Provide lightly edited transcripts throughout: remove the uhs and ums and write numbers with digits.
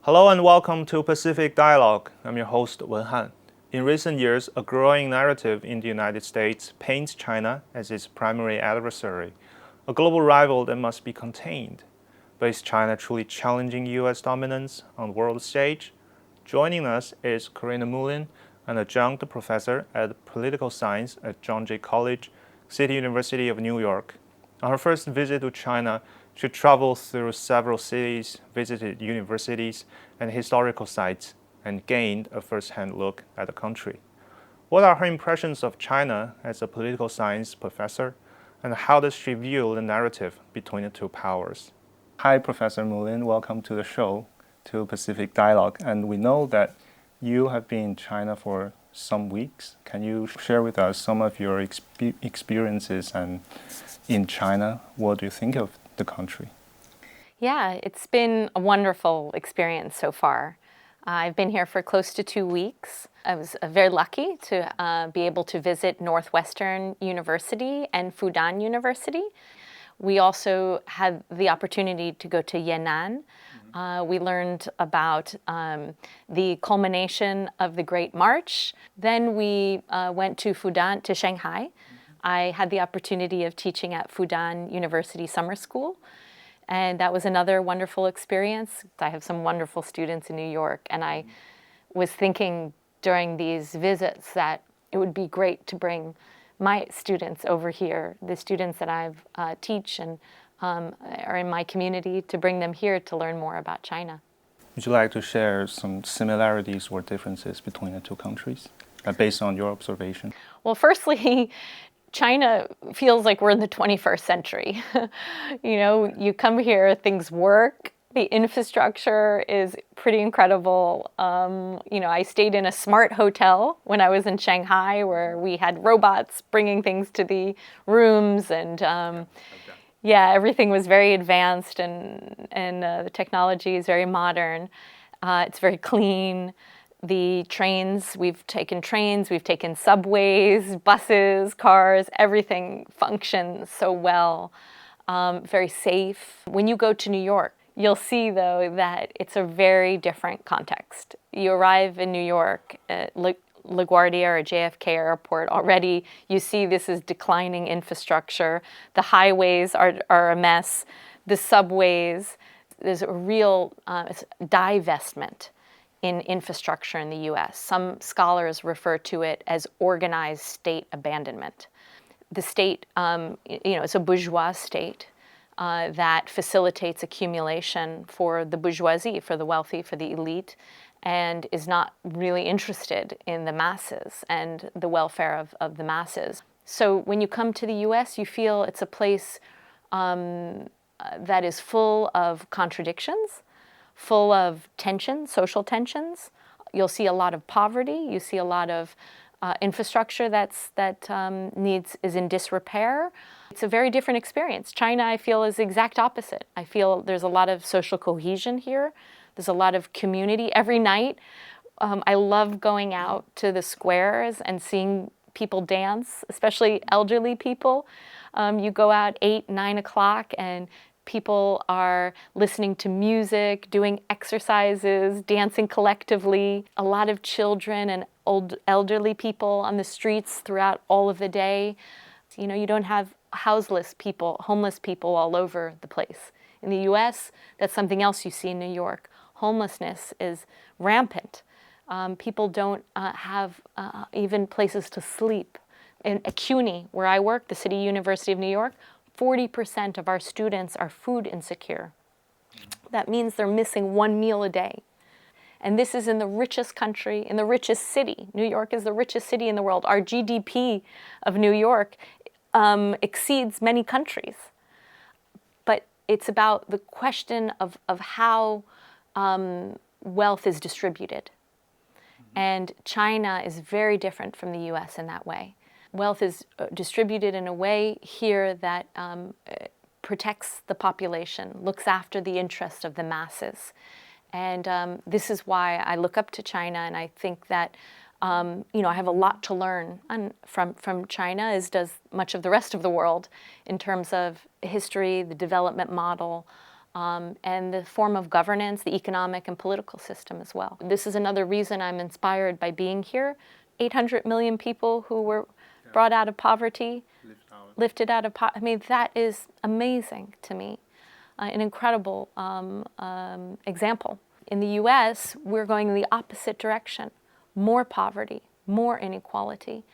Hello and welcome to Pacific Dialogue. I'm your host, Wen Han. In recent years, a growing narrative in the United States paints China as its primary adversary, a global rival that must be contained. But is China truly challenging U.S. dominance on the world stage? Joining us is Corinna Mullin, an adjunct professor at political science at John Jay College, City University of New York. On her first visit to China, she traveled through several cities, visited universities and historical sites, and gained a first-hand look at the country. What are her impressions of China as a political science professor, and how does she view the narrative between the two powers? Hi, Professor Mullin. Welcome to the show, to Pacific Dialogue. And we know that you have been in China for some weeks. Can you share with us some of your experiences and in China? What do you think of the country? Yeah, it's been a wonderful experience so far. I've been here for close to 2 weeks. I was very lucky to be able to visit Northwestern University and Fudan University. We also had the opportunity to go to Yan'an. We learned about the culmination of the Great March. Then we went to Fudan, to Shanghai. I had the opportunity of teaching at Fudan University Summer School, and that was another wonderful experience. I have some wonderful students in New York, and I was thinking during these visits that it would be great to bring my students over here, the students that I've teach and are in my community, to bring them here to learn more about China. Would you like to share some similarities or differences between the two countries, based on your observation? Well, firstly, China feels like we're in the 21st century. You know, you come here, things work. The infrastructure is pretty incredible. I stayed in a smart hotel when I was in Shanghai, where we had robots bringing things to the rooms, and everything was very advanced, and the technology is very modern. It's very clean. The trains, we've taken subways, buses, cars, everything functions so well, very safe. When you go to New York, you'll see, though, that it's a very different context. You arrive in New York at LaGuardia or JFK Airport, already you see this is declining infrastructure. The highways are a mess. The subways, there's a real divestment in infrastructure in the U.S. Some scholars refer to it as organized state abandonment. The state, it's a bourgeois state that facilitates accumulation for the bourgeoisie, for the wealthy, for the elite, and is not really interested in the masses and the welfare of the masses. So when you come to the U.S., you feel it's a place that is full of contradictions, full of tension, social tensions. You'll see a lot of poverty. You see a lot of infrastructure is in disrepair. It's a very different experience. China, I feel, is the exact opposite. I feel there's a lot of social cohesion here. There's a lot of community. Every night, I love going out to the squares and seeing people dance, especially elderly people. You go out 8, 9 o'clock, and people are listening to music, doing exercises, dancing collectively. A lot of children and elderly people on the streets throughout all of the day. You don't have houseless people, homeless people all over the place. In the U.S., that's something else you see in New York. Homelessness is rampant. People don't have even places to sleep. In CUNY, where I work, the City University of New York, 40% of our students are food insecure. That means they're missing 1 meal a day. And this is in the richest country, in the richest city. New York is the richest city in the world. Our GDP of New York exceeds many countries. But it's about the question of how wealth is distributed. And China is very different from the U.S. in that way. Wealth is distributed in a way here that protects the population, looks after the interests of the masses. And this is why I look up to China, and I think that I have a lot to learn from China, as does much of the rest of the world, in terms of history, the development model, and the form of governance, the economic and political system as well. This is another reason I'm inspired by being here. 800 million people who were brought out of poverty, lifted out of poverty. I mean, that is amazing to me, an incredible example. In the U.S., we're going in the opposite direction. More poverty, more inequality,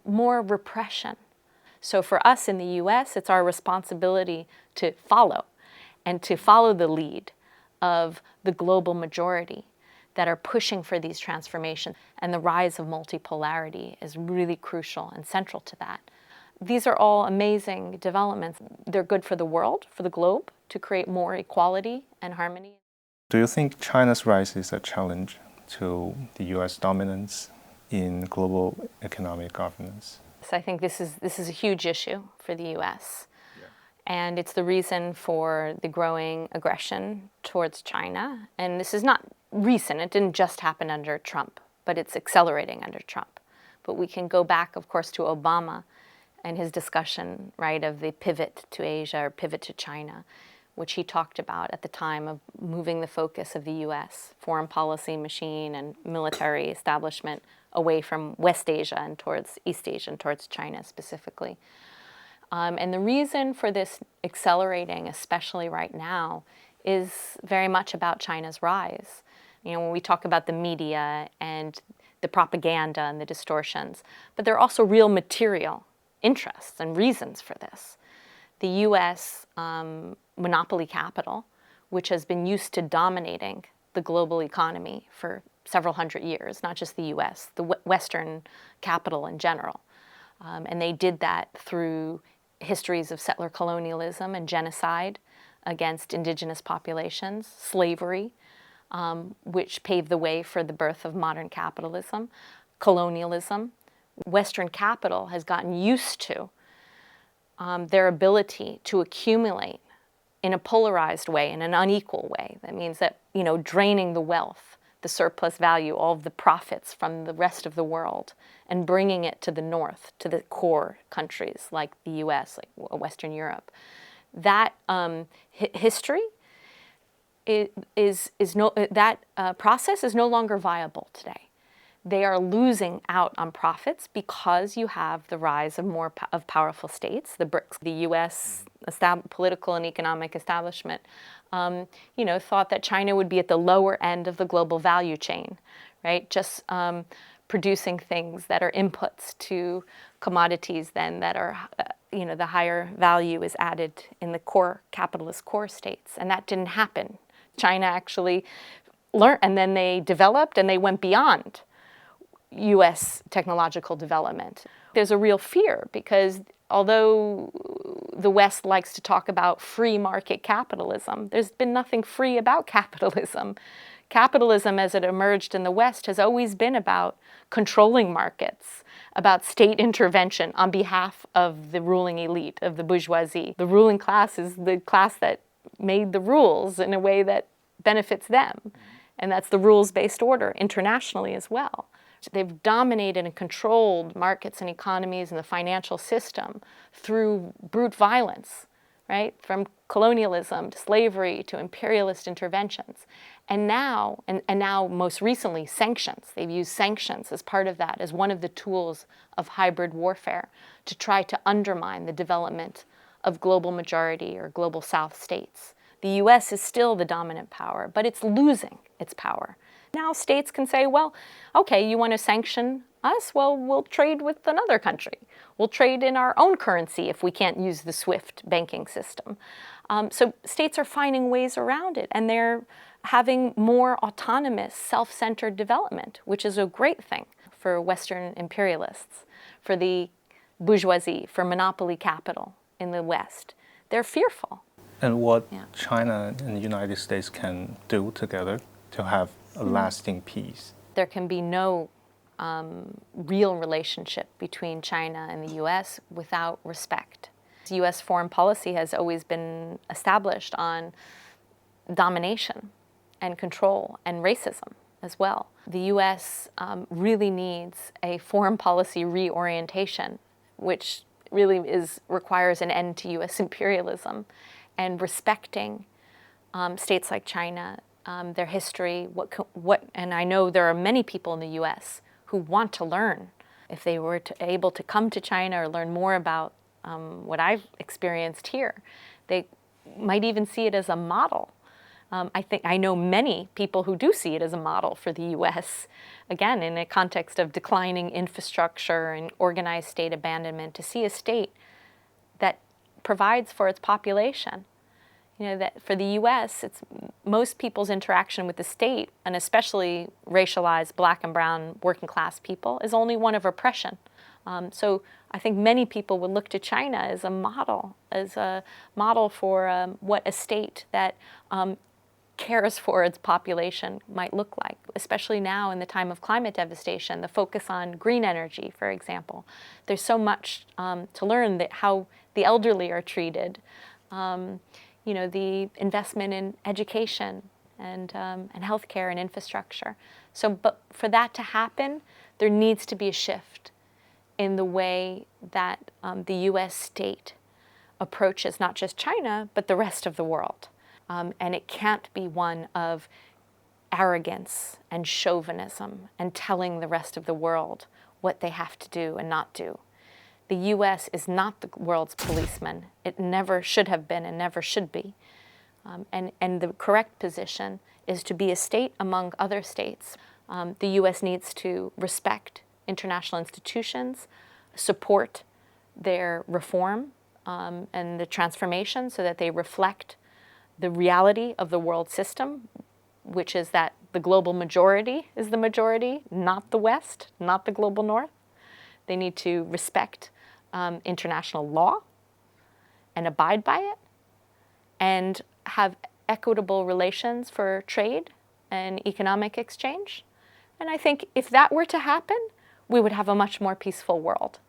more repression. So for us in the U.S., it's our responsibility to follow and to follow the lead of the global majority that are pushing for these transformations. And the rise of multipolarity is really crucial and central to that. These are all amazing developments. They're good for the world, for the globe, to create more equality and harmony. Do you think China's rise is a challenge to the U.S. dominance in global economic governance? So I think this is a huge issue for the U.S. And it's the reason for the growing aggression towards China. And this is not recent. It didn't just happen under Trump, but it's accelerating under Trump. But we can go back, of course, to Obama and his discussion, right, of the pivot to Asia or pivot to China, which he talked about at the time of moving the focus of the U.S. foreign policy machine and military establishment away from West Asia and towards East Asia and towards China specifically. And the reason for this accelerating, especially right now, is very much about China's rise. You know, when we talk about the media and the propaganda and the distortions, but there are also real material interests and reasons for this. The U.S. Monopoly capital, which has been used to dominating the global economy for several hundred years, not just the U.S., the Western capital in general. And they did that through histories of settler colonialism and genocide against indigenous populations, slavery, which paved the way for the birth of modern capitalism, colonialism. Western capital has gotten used to their ability to accumulate in a polarized way, in an unequal way. That means that, you know, draining the wealth, the surplus value, all of the profits from the rest of the world, and bringing it to the north, to the core countries like the U.S., like Western Europe. That history process is no longer viable today. They are losing out on profits because you have the rise of more powerful states, the BRICS. The U.S. political and economic establishment, you know, thought that China would be at the lower end of the global value chain, right? Just producing things that are inputs to commodities then that are, you know, the higher value is added in the core capitalist core states. And that didn't happen. China actually learned, and then they developed and they went beyond U.S. technological development. There's a real fear because although the West likes to talk about free market capitalism, there's been nothing free about capitalism. Capitalism as it emerged in the West has always been about controlling markets, about state intervention on behalf of the ruling elite, of the bourgeoisie. The ruling class is the class that made the rules in a way that benefits them. And that's the rules-based order internationally as well. They've dominated and controlled markets and economies and the financial system through brute violence, right? From colonialism to slavery to imperialist interventions. And now, and now most recently, sanctions. They've used sanctions as part of that, as one of the tools of hybrid warfare to try to undermine the development of global majority or global South states. The U.S. is still the dominant power, but it's losing its power. Now states can say, well, okay, you want to sanction us? Well, we'll trade with another country. We'll trade in our own currency if we can't use the SWIFT banking system. So states are finding ways around it, and they're having more autonomous, self-centered development, which is a great thing for Western imperialists, for the bourgeoisie, for monopoly capital in the West. They're fearful. And what China and the United States can do together to have a lasting peace? There can be no real relationship between China and the U.S. without respect. U.S. foreign policy has always been established on domination and control and racism as well. The U.S. really needs a foreign policy reorientation, which really requires an end to U.S. imperialism and respecting states like China, their history, and I know there are many people in the U.S. who want to learn. If they were able to come to China or learn more about what I've experienced here, they might even see it as a model. I know many people who do see it as a model for the U.S., again, in a context of declining infrastructure and organized state abandonment, to see a state that provides for its population. That for the U.S., it's most people's interaction with the state, and especially racialized black and brown working class people, is only one of oppression. So I think many people would look to China as a model for what a state that cares for its population might look like, especially now in the time of climate devastation, the focus on green energy, for example. There's so much to learn that how the elderly are treated, the investment in education and healthcare and infrastructure. So, but for that to happen, there needs to be a shift in the way that the U.S. state approaches not just China, but the rest of the world. And it can't be one of arrogance and chauvinism and telling the rest of the world what they have to do and not do. The U.S. is not the world's policeman. It never should have been and never should be. And the correct position is to be a state among other states. The U.S. needs to respect international institutions, support their reform and the transformation so that they reflect the reality of the world system, which is that the global majority is the majority, not the West, not the global North. They need to respect international law and abide by it, and have equitable relations for trade and economic exchange. And I think if that were to happen, we would have a much more peaceful world.